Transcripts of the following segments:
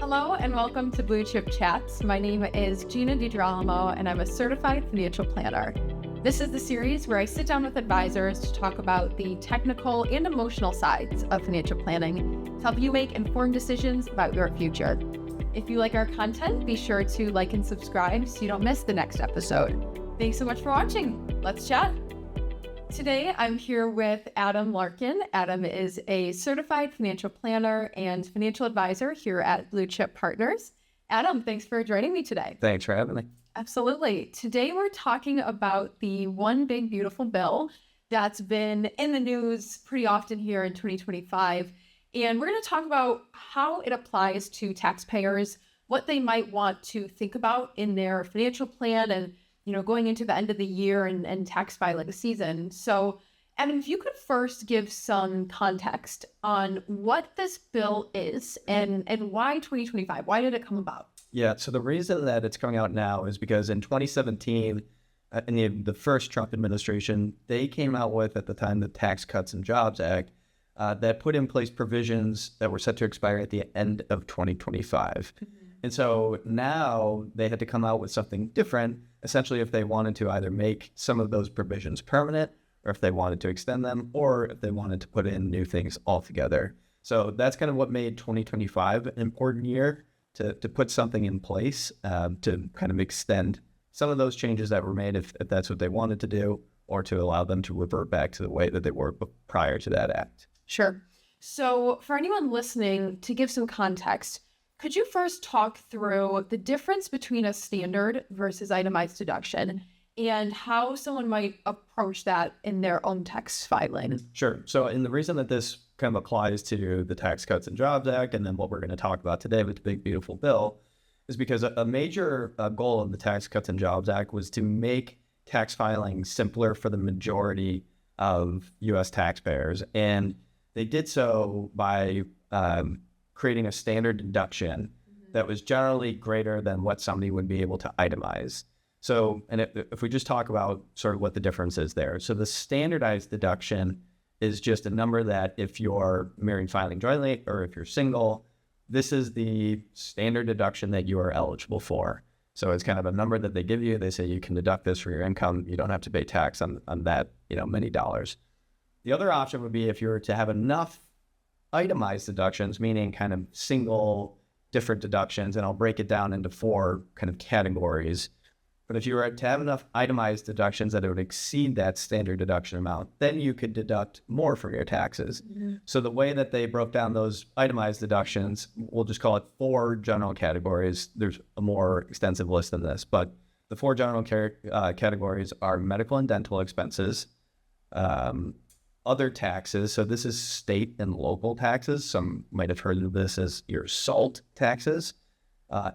Hello and welcome to Blue Chip Chats. My name is Gina DiGirolamo and I'm a certified financial planner. This is the series where I sit down with advisors to talk about the technical and emotional sides of financial planning to help you make informed decisions about your future. If you like our content, be sure to like and subscribe so you don't miss the next episode. Thanks so much for watching. Let's chat. Today, I'm here with Adam Larkin. Adam is a certified financial planner and financial advisor here at Blue Chip Partners. Adam, thanks for joining me today. Thanks for having me. Absolutely. Today, we're talking about the One Big Beautiful Bill that's been in the news pretty often here in 2025. And we're going to talk about how it applies to taxpayers, what they might want to think about in their financial plan and going into the end of the year and tax filing season. So, Adam, if you could first give some context on what this bill is and why 2025, why did it come about? Yeah, so the reason that it's coming out now is because in 2017, in the first Trump administration, they came out with, at the time, the Tax Cuts and Jobs Act that put in place provisions that were set to expire at the end of 2025. And so now they had to come out with something different, essentially if they wanted to either make some of those provisions permanent, or if they wanted to extend them, or if they wanted to put in new things altogether. So that's kind of what made 2025 an important year to put something in place to kind of extend some of those changes that were made if that's what they wanted to do, or to allow them to revert back to the way that they were prior to that act. Sure. So for anyone listening, to give some context, could you first talk through the difference between a standard versus itemized deduction and how someone might approach that in their own tax filing? Sure. So, and the reason that this kind of applies to the Tax Cuts and Jobs Act, and then what we're going to talk about today with the Big Beautiful Bill, is because a major goal of the Tax Cuts and Jobs Act was to make tax filing simpler for the majority of U.S. taxpayers. And they did so by creating a standard deduction that was generally greater than what somebody would be able to itemize. So, and if we just talk about sort of what the difference is there. So the standardized deduction is just a number that if you're married filing jointly, or if you're single, this is the standard deduction that you are eligible for. So it's kind of a number that they give you. They say you can deduct this for your income. You don't have to pay tax on that, many dollars. The other option would be if you were to have enough itemized deductions, meaning kind of single different deductions, and I'll break it down into four kind of categories. But if you were to have enough itemized deductions that it would exceed that standard deduction amount, then you could deduct more from your taxes. So the way that they broke down those itemized deductions, we'll just call it four general categories. There's a more extensive list than this, but the four general categories are medical and dental expenses, other taxes. So this is state and local taxes. Some might have heard of this as your SALT taxes.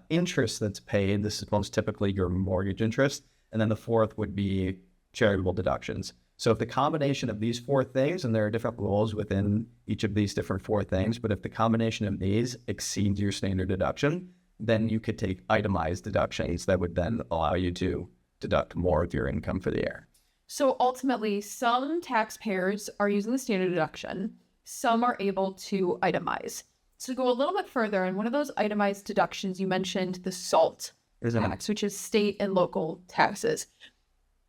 Interest that's paid. This is most typically your mortgage interest. And then the fourth would be charitable deductions. So if the combination of these four things, and there are different rules within each of these different four things, but if the combination of these exceeds your standard deduction, then you could take itemized deductions that would then allow you to deduct more of your income for the year. So ultimately, some taxpayers are using the standard deduction. Some are able to itemize. So go a little bit further, and one of those itemized deductions, you mentioned the SALT tax, which is state and local taxes.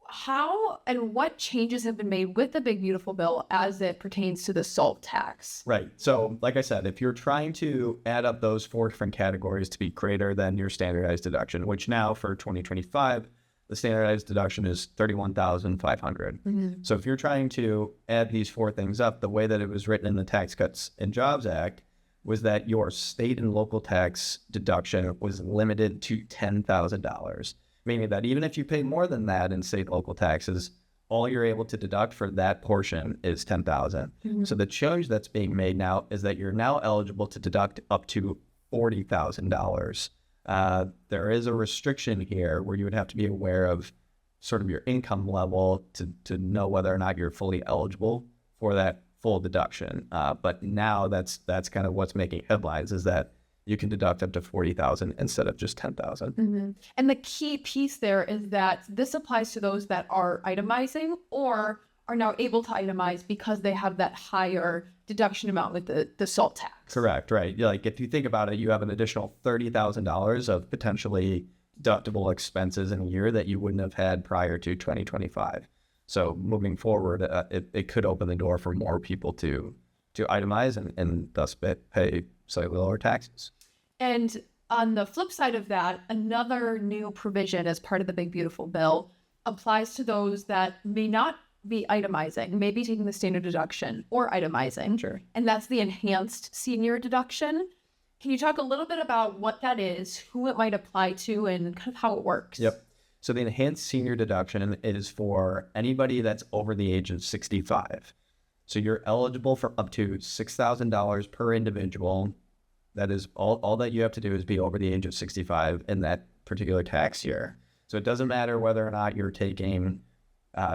How and what changes have been made with the Big Beautiful Bill as it pertains to the SALT tax? Right. So like I said, if you're trying to add up those four different categories to be greater than your standardized deduction, which now for 2025, the standardized deduction is $31,500. So if you're trying to add these four things up, the way that it was written in the Tax Cuts and Jobs Act was that your state and local tax deduction was limited to $10,000, meaning that even if you pay more than that in state and local taxes, all you're able to deduct for that portion is $10,000. So the change that's being made now is that you're now eligible to deduct up to $40,000. There is a restriction here where you would have to be aware of sort of your income level to know whether or not you're fully eligible for that full deduction. But now that's kind of what's making headlines, is that you can deduct up to $40,000 instead of just $10,000. And the key piece there is that this applies to those that are itemizing or are now able to itemize because they have that higher deduction amount with the SALT tax. Correct, right. Like if you think about it, you have an additional $30,000 of potentially deductible expenses in a year that you wouldn't have had prior to 2025. So moving forward, it could open the door for more people to itemize and thus pay slightly lower taxes. And on the flip side of that, another new provision as part of the Big Beautiful Bill applies to those that may not be itemizing, maybe taking the standard deduction or itemizing. Sure. And that's the Enhanced Senior Deduction. Can you talk a little bit about what that is, who it might apply to, and kind of how it works? Yep. So the Enhanced Senior Deduction is for anybody that's over the age of 65. So you're eligible for up to $6,000 per individual. That is all that you have to do is be over the age of 65 in that particular tax year. So it doesn't matter whether or not you're taking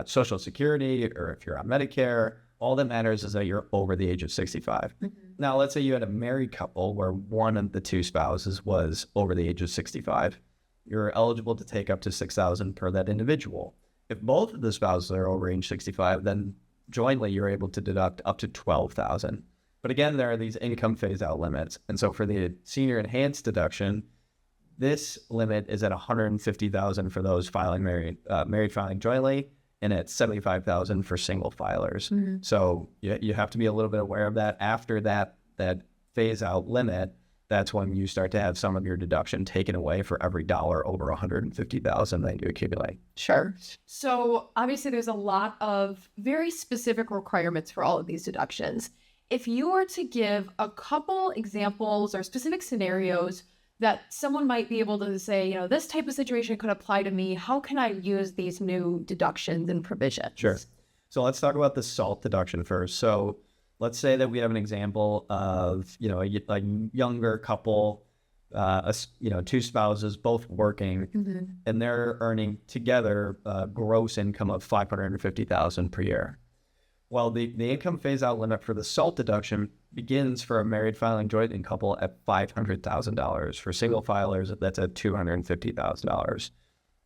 Social Security or if you're on Medicare. All that matters is that you're over the age of 65. Mm-hmm. Now, let's say you had a married couple where one of the two spouses was over the age of 65. You're eligible to take up to $6,000 per that individual. If both of the spouses are over age 65, then jointly you're able to deduct up to $12,000. But again, there are these income phase-out limits. And so for the senior enhanced deduction, this limit is at $150,000 for those filing married filing jointly, and at $75,000 for single filers. Mm-hmm. So you have to be a little bit aware of that. After that phase-out limit, that's when you start to have some of your deduction taken away for every dollar over $150,000 that you accumulate. Sure. So obviously there's a lot of very specific requirements for all of these deductions. If you were to give a couple examples or specific scenarios that someone might be able to say, this type of situation could apply to me, how can I use these new deductions and provisions? Sure. So let's talk about the SALT deduction first. So let's say that we have an example of, a younger couple, two spouses both working, mm-hmm. and they're earning together a gross income of $550,000 per year. Well, the income phase-out limit for the SALT deduction begins for a married filing joint couple at $500,000. For single filers, that's at $250,000.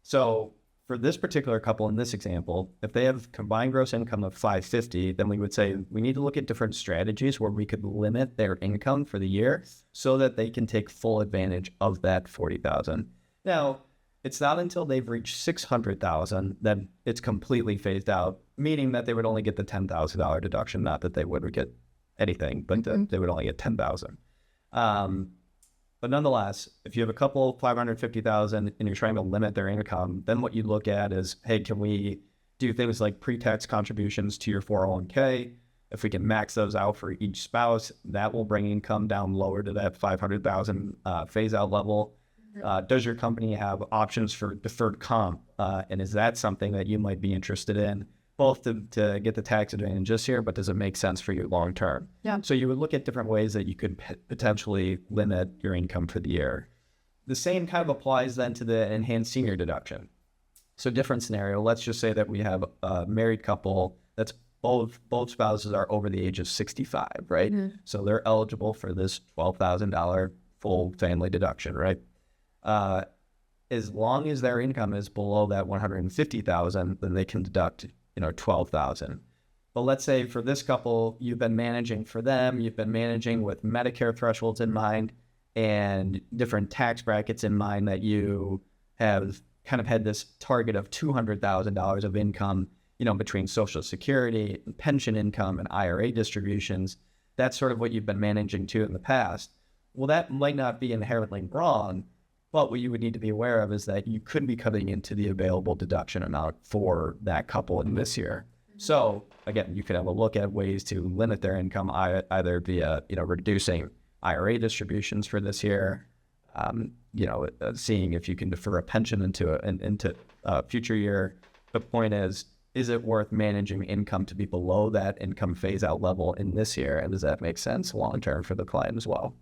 So for this particular couple in this example, if they have combined gross income of $550,000, then we would say we need to look at different strategies where we could limit their income for the year so that they can take full advantage of that $40,000. Now, it's not until they've reached $600,000 that it's completely phased out, meaning that they would only get the $10,000 deduction, not that they would get anything, but mm-hmm. They would only get $10,000. But nonetheless, if you have a couple $550,000 and you're trying to limit their income, then what you look at is, hey, can we do things like pre-tax contributions to your 401k? If we can max those out for each spouse, that will bring income down lower to that $500,000 phase-out level. Does your company have options for deferred comp? And is that something that you might be interested in, both to get the tax advantage this year, but does it make sense for you long term? Yeah. So you would look at different ways that you could potentially limit your income for the year. The same kind of applies then to the enhanced senior deduction. So different scenario. Let's just say that we have a married couple that's both spouses are over the age of 65, right? Mm-hmm. So they're eligible for this $12,000 full family deduction, right? As long as their income is below that $150,000, then they can deduct, $12,000. But let's say for this couple, you've been managing with Medicare thresholds in mind and different tax brackets in mind that you have kind of had this target of $200,000 of income, between Social Security, pension income, and IRA distributions. That's sort of what you've been managing to in the past. Well, that might not be inherently wrong. But what you would need to be aware of is that you could be cutting into the available deduction amount for that couple in this year. So again, you could have a look at ways to limit their income either via, reducing IRA distributions for this year, seeing if you can defer a pension into a future year. The point is it worth managing income to be below that income phase out level in this year? And does that make sense long term for the client as well?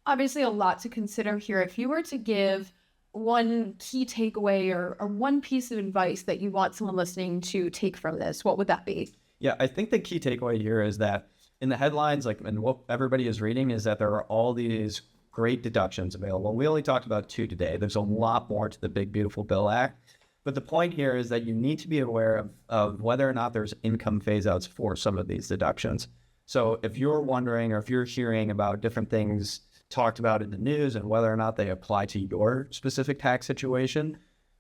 Obviously a lot to consider here. If you were to give one key takeaway or one piece of advice that you want someone listening to take from this, what would that be? Yeah, I think the key takeaway here is that in the headlines, and what everybody is reading is that there are all these great deductions available. We only talked about two today. There's a lot more to the Big Beautiful Bill Act. But the point here is that you need to be aware of whether or not there's income phase outs for some of these deductions. So if you're wondering, or if you're hearing about different things talked about in the news and whether or not they apply to your specific tax situation,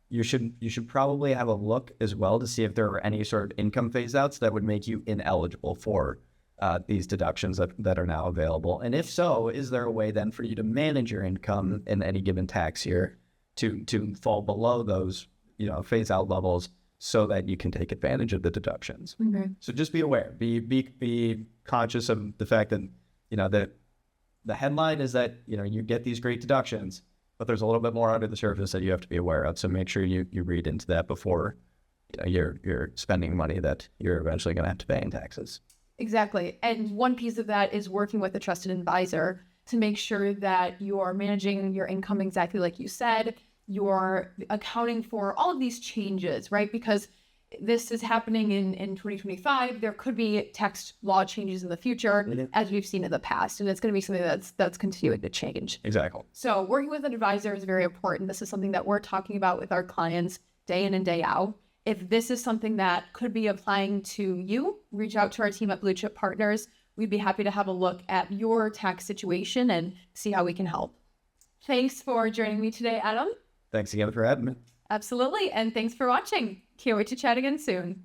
you should probably have a look as well to see if there are any sort of income phase outs that would make you ineligible for these deductions that are now available. And if so, is there a way then for you to manage your income in any given tax year to fall below those phase out levels so that you can take advantage of the deductions? Okay. So just be aware, be conscious of the fact that, that the headline is that, you get these great deductions, but there's a little bit more under the surface that you have to be aware of. So make sure you read into that before you're spending money that you're eventually going to have to pay in taxes. Exactly. And one piece of that is working with a trusted advisor to make sure that you're managing your income exactly like you said. You're accounting for all of these changes, right? Because this is happening in 2025. There could be tax law changes in the future, as we've seen in the past, and it's going to be something that's continuing to change. Exactly. So working with an advisor is very important. This is something that we're talking about with our clients day in and day out. If this is something that could be applying to you, reach out to our team at Blue Chip Partners. We'd be happy to have a look at your tax situation and see how we can help. Thanks for joining me today, Adam. Thanks again for having me. Absolutely. And thanks for watching. Can't wait to chat again soon.